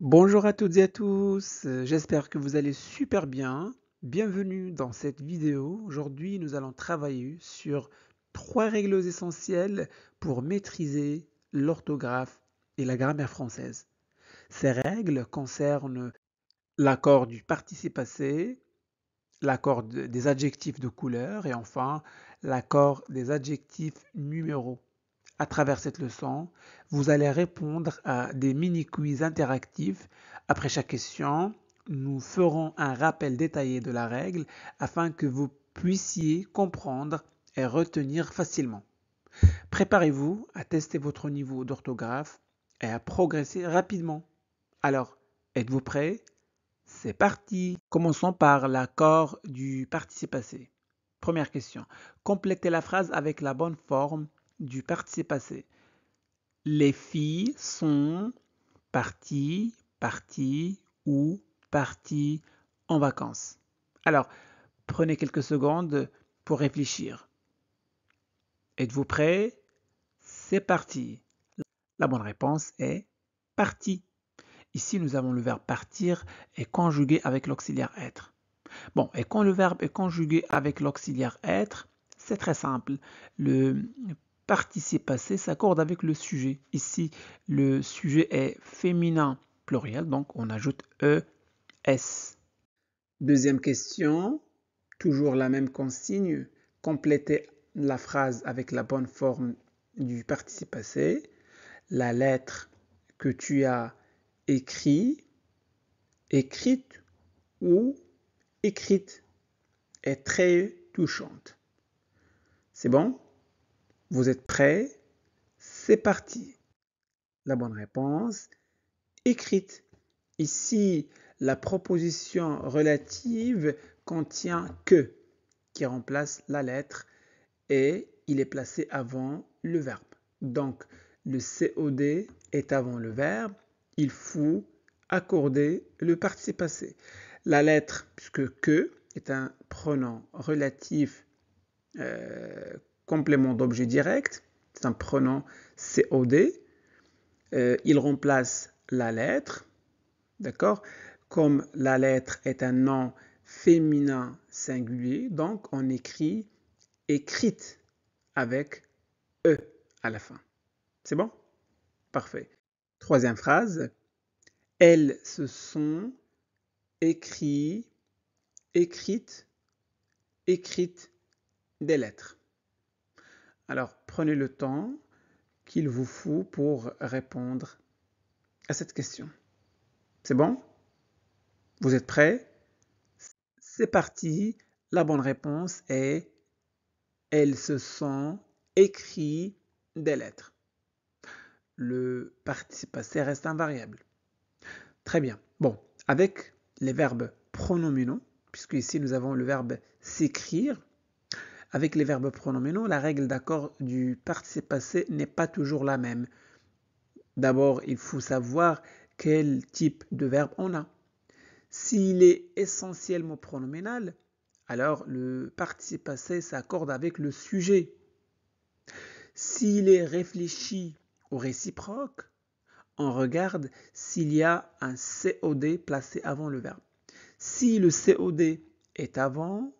Bonjour à toutes et à tous, j'espère que vous allez super bien. Bienvenue dans cette vidéo. Aujourd'hui, nous allons travailler sur 3 règles essentielles pour maîtriser l'orthographe et la grammaire française. Ces règles concernent l'accord du participe passé, l'accord des adjectifs de couleur et enfin l'accord des adjectifs numéros. À travers cette leçon, vous allez répondre à des mini-quiz interactifs. Après chaque question, nous ferons un rappel détaillé de la règle afin que vous puissiez comprendre et retenir facilement. Préparez-vous à tester votre niveau d'orthographe et à progresser rapidement. Alors, êtes-vous prêts? C'est parti! Commençons par l'accord du participe passé. Première question. Complétez la phrase avec la bonne forme du participe passé. Les filles sont parties ou parties en vacances. Alors, prenez quelques secondes pour réfléchir. Êtes-vous prêts? C'est parti. La bonne réponse est partie. Ici, nous avons le verbe partir est conjugué avec l'auxiliaire être. Bon, et quand le verbe est conjugué avec l'auxiliaire être, c'est très simple. Le participe passé s'accorde avec le sujet. Ici, le sujet est féminin pluriel, donc on ajoute ES. Deuxième question, toujours la même consigne. Complétez la phrase avec la bonne forme du participe passé. La lettre que tu as écrite ou écrite est très touchante. C'est bon? Vous êtes prêts? C'est parti. La bonne réponse, écrite. Ici, la proposition relative contient que qui remplace la lettre et il est placé avant le verbe. Donc, le COD est avant le verbe. Il faut accorder le participe passé. La lettre, puisque que est un pronom relatif complément d'objet direct, c'est un pronom COD. Il remplace la lettre, d'accord? Comme la lettre est un nom féminin singulier, donc on écrit écrite avec E à la fin. C'est bon? Parfait. Troisième phrase. Elles se sont écrites des lettres. Alors, prenez le temps qu'il vous faut pour répondre à cette question. C'est bon? Vous êtes prêts? C'est parti. La bonne réponse est elles se sont écrites des lettres. Le participe passé reste invariable. Très bien. Bon, avec les verbes pronominaux, puisque ici nous avons le verbe s'écrire, avec les verbes pronominaux, la règle d'accord du participe passé n'est pas toujours la même. D'abord, il faut savoir quel type de verbe on a. S'il est essentiellement pronominal, alors le participe passé s'accorde avec le sujet. S'il est réfléchi au réciproque, on regarde s'il y a un COD placé avant le verbe. Si le COD est avant,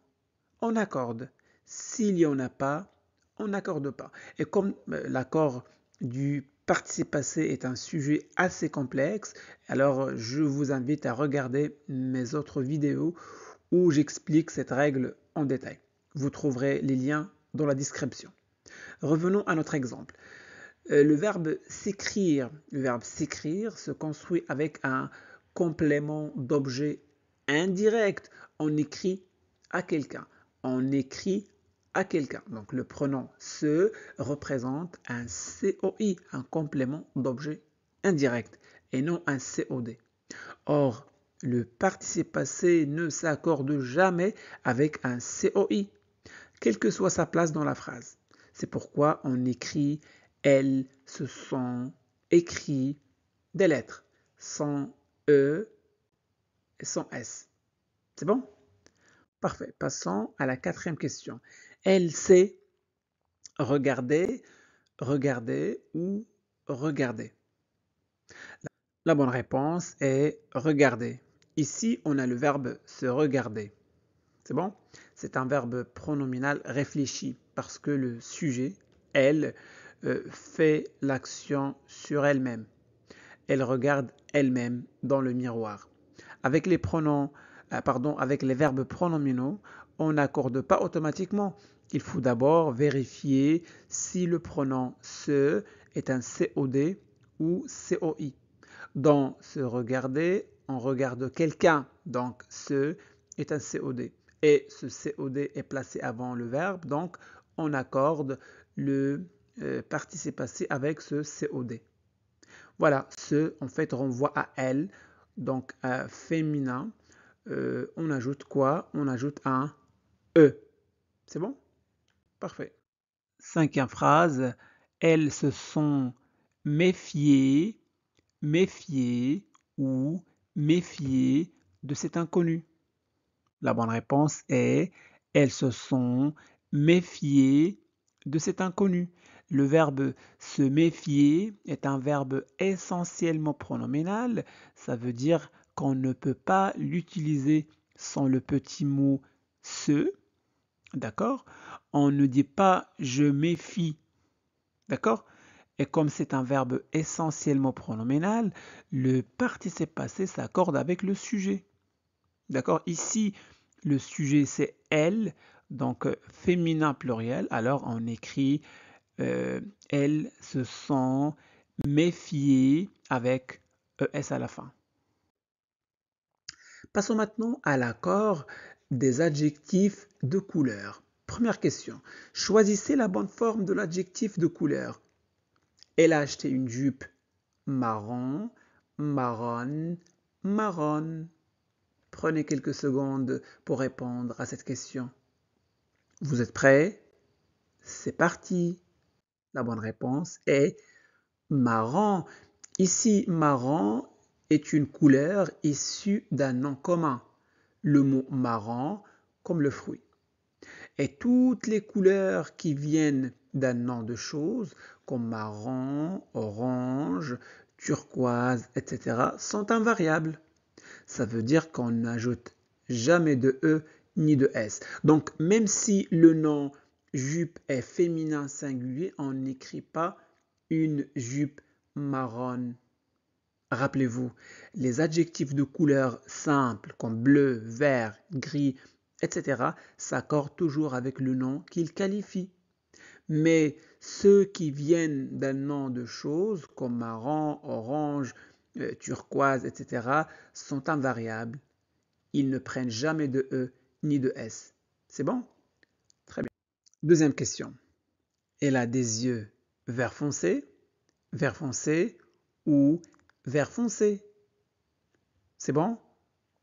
on accorde. S'il n'y en a pas, on n'accorde pas. Et comme l'accord du participe passé est un sujet assez complexe, alors je vous invite à regarder mes autres vidéos où j'explique cette règle en détail. Vous trouverez les liens dans la description. Revenons à notre exemple. Le verbe s'écrire se construit avec un complément d'objet indirect. On écrit à quelqu'un. On écrit à quelqu'un. Donc le pronom se représente un COI, un complément d'objet indirect, et non un COD. Or, le participe passé ne s'accorde jamais avec un COI, quelle que soit sa place dans la phrase. C'est pourquoi on écrit elles se sont écrit des lettres sans E et sans S. C'est bon? Parfait. Passons à la quatrième question. Elle s'est regardée ou regardée. La bonne réponse est regarder. Ici, on a le verbe se regarder. C'est bon? C'est un verbe pronominal réfléchi parce que le sujet, elle, fait l'action sur elle-même. Elle regarde elle-même dans le miroir. Avec les avec les verbes pronominaux, on n'accorde pas automatiquement. Il faut d'abord vérifier si le pronom se est un COD ou COI. Dans se regarder, on regarde quelqu'un, donc ce est un COD. Et ce COD est placé avant le verbe, donc on accorde le participe passé avec ce COD. Voilà, ce en fait renvoie à elle, donc à féminin. On ajoute quoi? On ajoute un E. C'est bon? Parfait. Cinquième phrase, elles se sont méfiées, méfiées ou méfiées de cet inconnu. La bonne réponse est elles se sont méfiées de cet inconnu. Le verbe se méfier est un verbe essentiellement pronominal. Ça veut dire qu'on ne peut pas l'utiliser sans le petit mot se. D'accord? On ne dit pas je méfie. D'accord? Et comme c'est un verbe essentiellement pronominal, le participe passé s'accorde avec le sujet. D'accord? Ici, le sujet c'est elle, donc féminin pluriel. Alors on écrit elles se sont méfiées avec ES à la fin. Passons maintenant à l'accord des adjectifs de couleur. Première question. Choisissez la bonne forme de l'adjectif de couleur. Elle a acheté une jupe marron, marronne, marronne. Prenez quelques secondes pour répondre à cette question. Vous êtes prêts? C'est parti. La bonne réponse est marron. Ici, marron est une couleur issue d'un nom commun. Le mot marron comme le fruit. Et toutes les couleurs qui viennent d'un nom de chose, comme marron, orange, turquoise, etc., sont invariables. Ça veut dire qu'on n'ajoute jamais de E ni de S. Donc, même si le nom jupe est féminin singulier, on n'écrit pas une jupe marron. Rappelez-vous, les adjectifs de couleur simples comme bleu, vert, gris, etc. s'accordent toujours avec le nom qu'ils qualifient. Mais ceux qui viennent d'un nom de choses comme marron, orange, turquoise, etc. sont invariables. Ils ne prennent jamais de E ni de S. C'est bon? Très bien. Deuxième question. Elle a des yeux vert foncé ou vert foncé. C'est bon?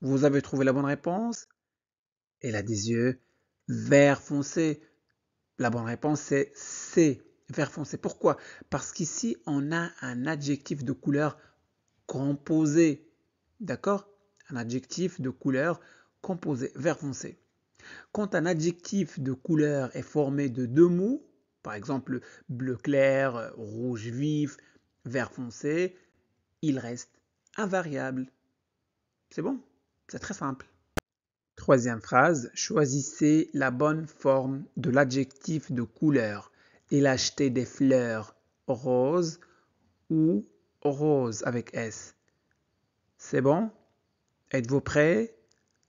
Vous avez trouvé la bonne réponse? Elle a des yeux vert foncé. La bonne réponse c'est C, vert foncé. Pourquoi? Parce qu'ici, on a un adjectif de couleur composé. D'accord? Un adjectif de couleur composé, vert foncé. Quand un adjectif de couleur est formé de deux mots, par exemple bleu clair, rouge vif, vert foncé, il reste invariable. C'est bon? C'est très simple. Troisième phrase, choisissez la bonne forme de l'adjectif de couleur. Il achetait des fleurs roses ou roses avec S. C'est bon? Êtes-vous prêts?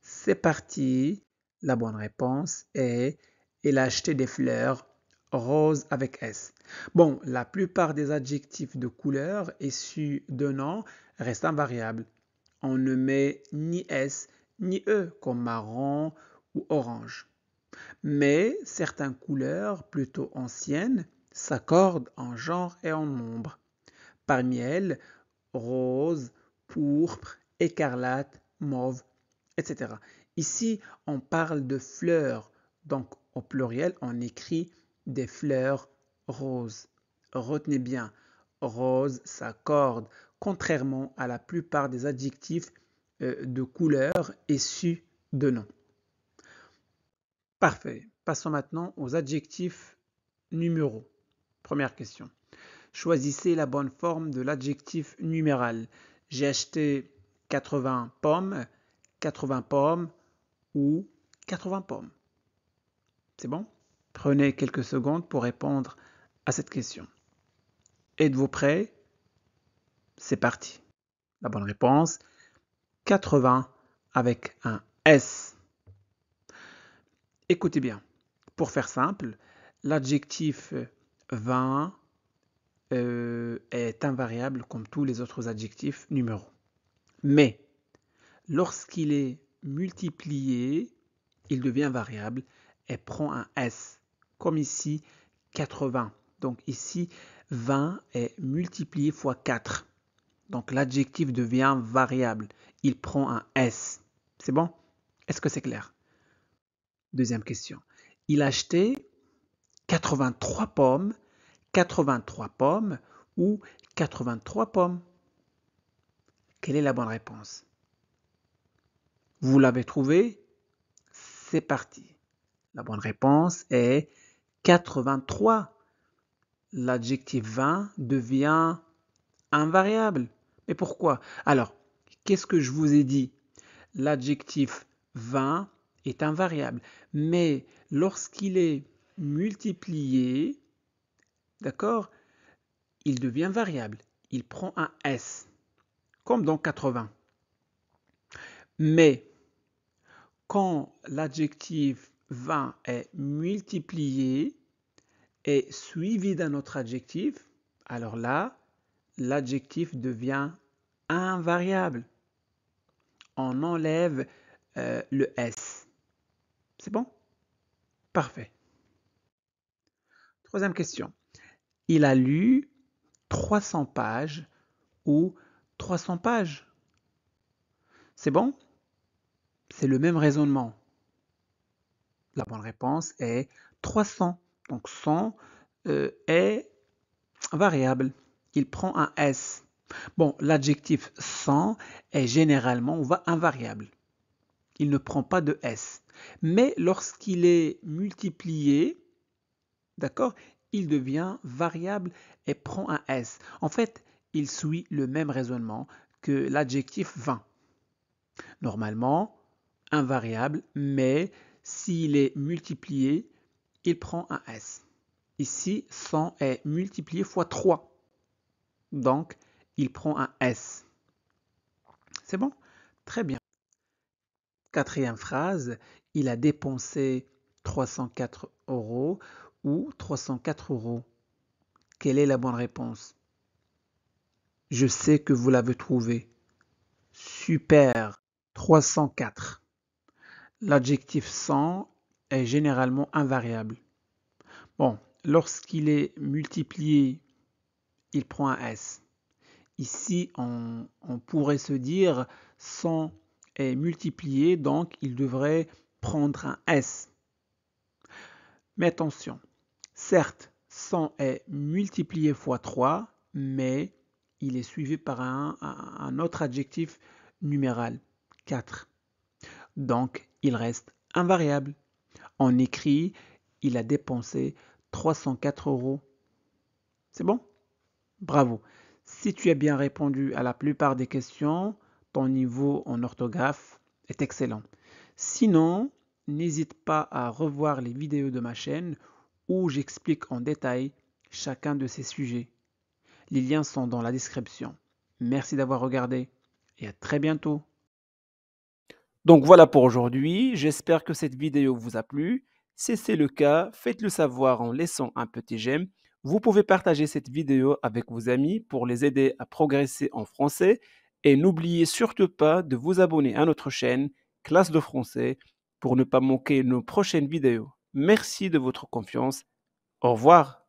C'est parti. La bonne réponse est il a acheté des fleurs roses avec S. Bon, la plupart des adjectifs de couleur issus de noms restent invariables. On ne met ni S ni E comme marron ou orange. Mais certaines couleurs plutôt anciennes s'accordent en genre et en nombre. Parmi elles, rose, pourpre, écarlate, mauve, etc. Ici, on parle de fleurs, donc au pluriel, on écrit des fleurs roses. Retenez bien, rose s'accorde contrairement à la plupart des adjectifs de couleur issus de noms. Parfait. Passons maintenant aux adjectifs numéraux. Première question. Choisissez la bonne forme de l'adjectif numéral. J'ai acheté 80 pommes, 80 pommes ou 80 pommes. C'est bon? Prenez quelques secondes pour répondre à cette question. Êtes-vous prêts? C'est parti. La bonne réponse, 80 avec un S. Écoutez bien. Pour faire simple, l'adjectif 20 est invariable comme tous les autres adjectifs numéros. Mais lorsqu'il est multiplié, il devient variable et prend un S, comme ici 80. Donc ici, 20 est multiplié fois 4. Donc l'adjectif devient variable. Il prend un S. C'est bon? Est-ce que c'est clair? Deuxième question. Il a acheté 83 pommes, 83 pommes ou 83 pommes. Quelle est la bonne réponse? Vous l'avez trouvé? C'est parti. La bonne réponse est 83. L'adjectif 20 devient invariable. Mais pourquoi? Alors, qu'est-ce que je vous ai dit? L'adjectif 20 est invariable. Mais lorsqu'il est multiplié, d'accord, il devient variable. Il prend un S, comme dans 80. Mais quand l'adjectif 20 est multiplié et suivi d'un autre adjectif, alors là, l'adjectif devient invariable. On enlève le S. C'est bon? Parfait. Troisième question. Il a lu 300 pages ou 300 pages. C'est bon? C'est le même raisonnement. La bonne réponse est 300. Donc 100 est variable. Il prend un S. Bon, l'adjectif 100 est généralement invariable. Il ne prend pas de S. Mais lorsqu'il est multiplié, d'accord, il devient variable et prend un S. En fait, il suit le même raisonnement que l'adjectif 20. Normalement, invariable, mais s'il est multiplié, il prend un S. Ici, 100 est multiplié fois 3. Donc, il prend un S. C'est bon? Très bien. Quatrième phrase, il a dépensé 304 euros ou 304 euros. Quelle est la bonne réponse? Je sais que vous l'avez trouvé. Super. 304. L'adjectif 100 est généralement invariable. Bon, lorsqu'il est multiplié, il prend un S. Ici, on pourrait se dire 100 est multiplié, donc il devrait prendre un S. Mais attention, certes, 100 est multiplié fois 3, mais il est suivi par un autre adjectif numéral, 4. Donc, il reste invariable. On écrit, il a dépensé 304 euros. C'est bon? Bravo. Si tu as bien répondu à la plupart des questions, ton niveau en orthographe est excellent. Sinon, n'hésite pas à revoir les vidéos de ma chaîne où j'explique en détail chacun de ces sujets. Les liens sont dans la description. Merci d'avoir regardé et à très bientôt. Donc voilà pour aujourd'hui, j'espère que cette vidéo vous a plu. Si c'est le cas, faites-le savoir en laissant un petit j'aime. Vous pouvez partager cette vidéo avec vos amis pour les aider à progresser en français. Et n'oubliez surtout pas de vous abonner à notre chaîne Classe de français pour ne pas manquer nos prochaines vidéos. Merci de votre confiance. Au revoir.